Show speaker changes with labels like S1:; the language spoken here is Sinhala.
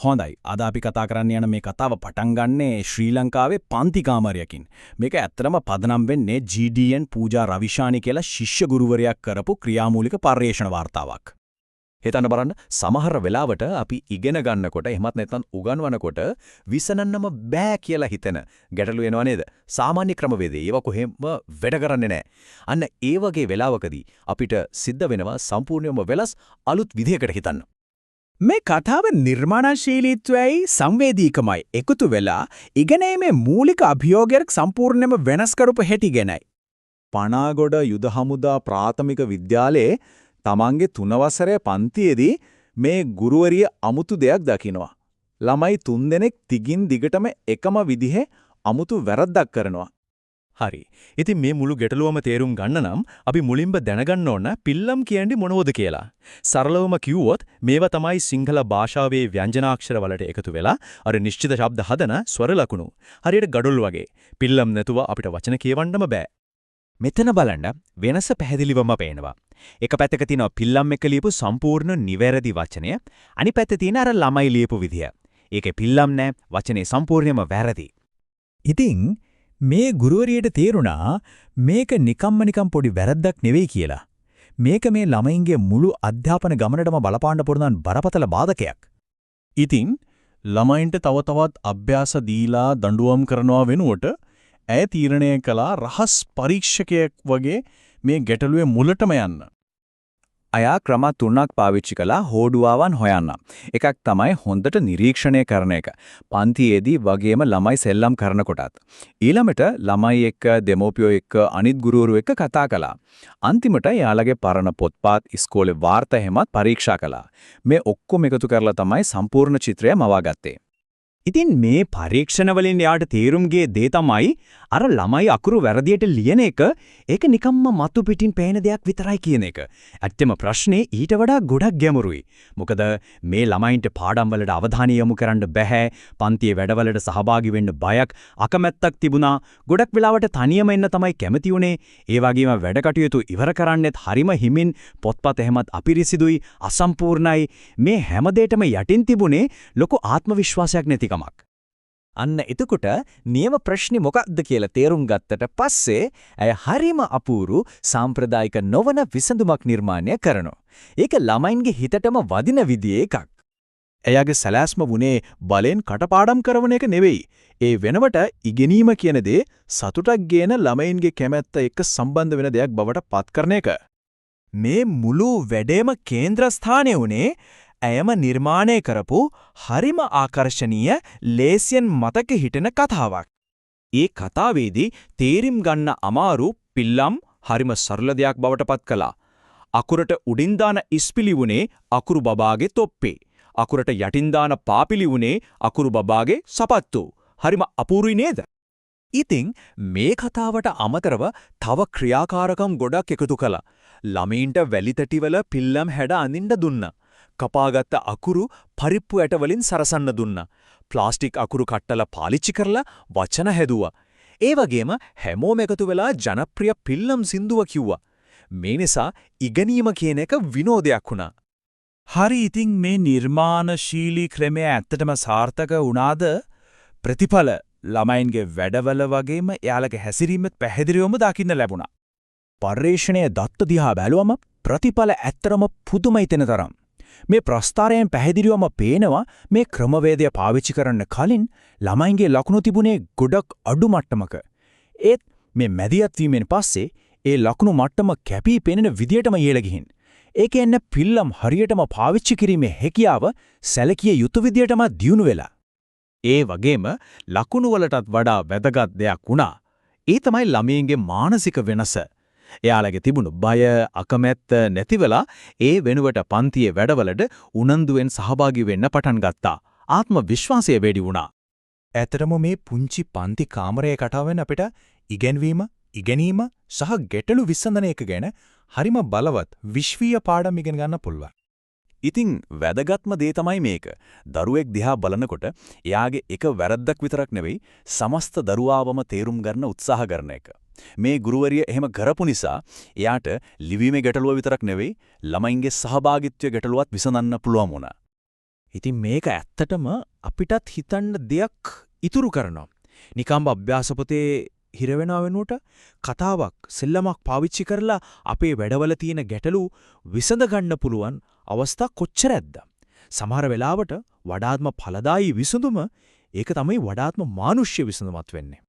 S1: හොඳයි. අද අපි කතා කරන්න යන මේ කතාව පටන් ගන්නේ ශ්‍රී ලංකාවේ පන්ති කාමරයකින්. මේක ඇත්තටම පදනම් වෙන්නේ GDN පූජා රවිශානි කියලා ශිෂ්‍ය ගුරුවරයෙක් කරපු ක්‍රියාමූලික පර්යේෂණ වාර්තාවක්. හිතන්න බලන්න සමහර වෙලාවට අපි ඉගෙන ගන්නකොට එහෙමත් නැත්නම් උගන්වනකොට විසඳන්නම බෑ කියලා හිතෙන ගැටලු එනවා නේද? සාමාන්‍ය ක්‍රමවේදේ ඒව කොහෙම වැඩ කරන්නේ නැහැ. අන්න ඒ වගේ වෙලාවකදී අපිට සිද්ධ වෙනවා සම්පූර්ණයෙන්ම වෙනස් අලුත් විදිහකට හිතන්න.
S2: මේ කතාව නිර්මාණශීලීත්වයයි සංවේදීකමයි එකතු වෙලා ඉගෙනීමේ මූලික අභියෝගයක් සම්පූර්ණයෙන්ම වෙනස් කරපු හැටි ගැනයි.
S3: පනාගොඩ යුද හමුදා ප්‍රාථමික විද්‍යාලයේ තමන්ගේ 3 වසරේ පන්තියේදී මේ ගුරුවරිය අමුතු දෙයක් දකිනවා. ළමයි 3 දෙනෙක් දිගින් දිගටම එකම විදිහේ අමුතු වැරද්දක් කරනවා.
S4: හරි. ඉතින් මේ මුළු ගැටලුවම තේරුම් ගන්න නම් අපි මුලින්ම දැනගන්න ඕන පිල්ලම් කියන්නේ මොනවද කියලා. සරලවම කිව්වොත් මේවා තමයි සිංහල භාෂාවේ ව්‍යංජනාක්ෂර වලට එකතු වෙලා අර නිශ්චිත ශබ්ද හදන ස්වර ලකුණු. හරියට ගඩොල් වගේ. පිල්ලම් නැතුව අපිට වචන කියවන්නම බෑ.
S5: මෙතන බලන්න වෙනස පැහැදිලිවම පේනවා. එක පැත්තක තියෙනවා පිල්ලම් එක ලියපු සම්පූර්ණ නිවැරදි වචනය. අනිත් පැත්තේ තියෙන අර ළමයි ලියපු විදිය. ඒකේ පිල්ලම් නැහැ, වචනේ සම්පූර්ණයෙන්ම වැරදි.
S2: ඉතින් මේ ගුරුවරියට තේරුණා මේක නිකම් පොඩි වැරද්දක් නෙවෙයි කියලා. මේක මේ ළමයින්ගේ මුළු අධ්‍යාපන ගමනටම බලපාන්න පුරුදුන් බරපතල බාධකයක්.
S1: ඉතින් ළමයින්ට තව තවත් අභ්‍යාස දීලා දඬුවම් කරනවා වෙනුවට ඇය තීරණය කළා රහස් පරීක්ෂකයෙක් වගේ මේ ගැටලුවේ මුලටම යන්න.
S3: අයා ක්‍රම 3ක් පාවිච්චි කළා හෝඩුවාවන් හොයන්න. එකක් තමයි හොඳට නිරීක්ෂණය කරන එක. පන්තියේදී වගේම ළමයි සෙල්ලම් කරනකොටත්. ඊළඟට ළමයි එක්ක දෙමෝපියෝ එක්ක අනිත් ගුරුවරු එක්ක කතා කළා. අන්තිමට යාළගේ පරණ පොත්පත් ඉස්කෝලේ වාර්තා හැමත් පරීක්ෂා කළා. මේ ඔක්කොම එකතු කරලා තමයි සම්පූර්ණ චිත්‍රය මවාගත්තේ.
S5: ඉතින් මේ පරීක්ෂණ වලින් යාට තේරුම්ගේ දේ තමයි අර ළමයි අකුරු වැරදියට ලියන එක ඒක නිකම්ම මතු පිටින් පේන දෙයක් විතරයි කියන එක. ඇත්තම ප්‍රශ්නේ ඊට වඩා ගොඩක් ගැඹුරුයි. මොකද මේ ළමයින්ට පාඩම් වලට අවධානය යොමු කරන්න බැහැ, පන්තියේ වැඩවලට සහභාගී වෙන්න බයක්, අකමැත්තක් තිබුණා. ගොඩක් වෙලාවට තනියම ඉන්න තමයි කැමති උනේ. ඒ වගේම වැඩ කටයුතු ඉවර කරන්නෙත් හරිම හිමින්, පොත්පත් එහෙමත් අපිරිසිදුයි, අසම්පූර්ණයි. මේ හැම දෙයකම යටින් තිබුණේ ලොකු ආත්ම විශ්වාසයක් නැති අන්න එතකොට නියම ප්‍රශ්නේ මොකක්ද කියලා තේරුම් ගත්තට පස්සේ ඇය හරිම අපූරු සාම්ප්‍රදායික නොවන විසඳුමක් නිර්මාණය කරනවා. ඒක ළමයින්ගේ හිතටම වදින විදිහේ එකක්.
S1: එයාගේ සැලැස්ම වුණේ බලෙන් කටපාඩම් කරන එක නෙවෙයි. ඒ වෙනවට ඉගෙනීම කියන දේ සතුටක් ගේන ළමයින්ගේ කැමැත්ත එක්ක සම්බන්ධ වෙන දෙයක් බවට පත් කරන එක.
S2: මේ මුළු වැඩේම කේන්ද්‍රස්ථානයේ උනේ ඇයම නිර්මාණය කරපු හරිම ආකර්ශනීය ලේසියෙන් මතක හිටින කතාවක්.
S5: ඒ කතාවේදී තේරිම් ගන්න අමාරු පිල්ලම් හරිම සරල දෙයක් බවට පත් කළා. අකුරට උඩින් දාන ඉස්පිලි වුණේ අකුරු බබාගේ තොප්පේ. අකුරට යටින් දාන පාපිලි වුණේ අකුරු බබාගේ සපත්තු. හරිම අපූරුයි නේද?
S2: ඉතින් මේ කතාවට අමතරව තව ක්‍රියාකාරකම් ගොඩක් එකතු කළා. ළමයින්ට වැලිතටිවල පිල්ලම් හැඩ අඳින්න දුන්නා. කපාගත්ත අකුරු පරිප්පු ඇට වලින් සරසන්න දුන්නා. ප්ලාස්ටික් අකුරු කට්ටල පාලිච්චි කරලා වචන හැදුවා. ඒ වගේම හැමෝම එකතු වෙලා ජනප්‍රිය පිල්ලම් සින්දුව කිව්වා. මේ නිසා ඉගෙනීම කියන එක විනෝදයක් වුණා.
S1: හරි ඉතින් මේ නිර්මාණශීලී ක්‍රමය ඇත්තටම සාර්ථක වුණාද? ප්‍රතිඵල ළමයින්ගේ වැඩවල වගේම එයාලගේ හැසිරීමත් පැහැදිලිවම දකින්න ලැබුණා.
S2: පර්යේෂණයේ දත්ත දිහා බැලුවම ප්‍රතිඵල ඇත්තරම පුදුමයි තැන තරම්. මේ ප්‍රස්තාරයෙන් පැහැදිලිවම පේනවා මේ ක්‍රමවේදය පාවිච්චි කරන්න කලින් ළමයින්ගේ ලකුණු තිබුණේ ගොඩක් අඩු මට්ටමක. ඒත් මේ මැදිහත් වීමෙන් පස්සේ ඒ ලකුණු මට්ටම කැපී පෙනෙන විදියටම ඉහළ ගිහින්. ඒ කියන්නේ පිල්ලම් හරියටම පාවිච්චි කිරීමේ හැකියාව සැලකිය යුතු විදියටම දියුණු වෙලා.
S3: ඒ වගේම ලකුණු වලටත් වඩා වැදගත් දෙයක් වුණා. ඒ තමයි ළමයින්ගේ මානසික වෙනස. එයාලගේ තිබුණු බය, අකමැත්ත නැතිවලා ඒ වෙනුවට පන්තියේ වැඩවලට උනන්දුවෙන් සහභාගී වෙන්න පටන් ගත්තා. ආත්ම විශ්වාසය වැඩි වුණා.
S2: ඇතරම මේ පුංචි පන්ති කාමරයේ කතාවෙන් අපිට ඉගෙනීම, සහ ගැටලු විසඳන එක ගැන හරිම බලවත් විශ්වීය පාඩම් ඉගෙන ගන්න පුළුවන්.
S3: ඉතින් වැදගත්ම දේ තමයි මේක. දරුවෙක් දිහා බලනකොට එයාගේ එක වැරද්දක් විතරක් නෙවෙයි, සමස්ත දරුවාවම තේරුම් ගන්න උත්සාහ කරන එක. මේ ගුරුවරිය එහෙම කරපු නිසා එයාට ලිවීමේ ගැටලුව විතරක් නෙවෙයි ළමයින්ගේ සහභාගීත්වයේ ගැටලුවත් විසඳන්න පුළුවන් වුණා.
S2: ඉතින් මේක ඇත්තටම අපිටත් හිතන්න දෙයක් ඉතුරු කරනවා. නිකම්ම අභ්‍යාසපොතේ හිර වෙනව වෙනුවට කතාවක් සෙල්ලමක් පාවිච්චි කරලා අපේ වැඩවල තියෙන ගැටලු විසඳ ගන්න පුළුවන් අවස්ථා කොච්චරද? සමහර වෙලාවට වඩාත්ම ඵලදායී විසඳුම ඒක තමයි වඩාත්ම මානුෂ්‍ය විසඳුමක් වෙන්නේ.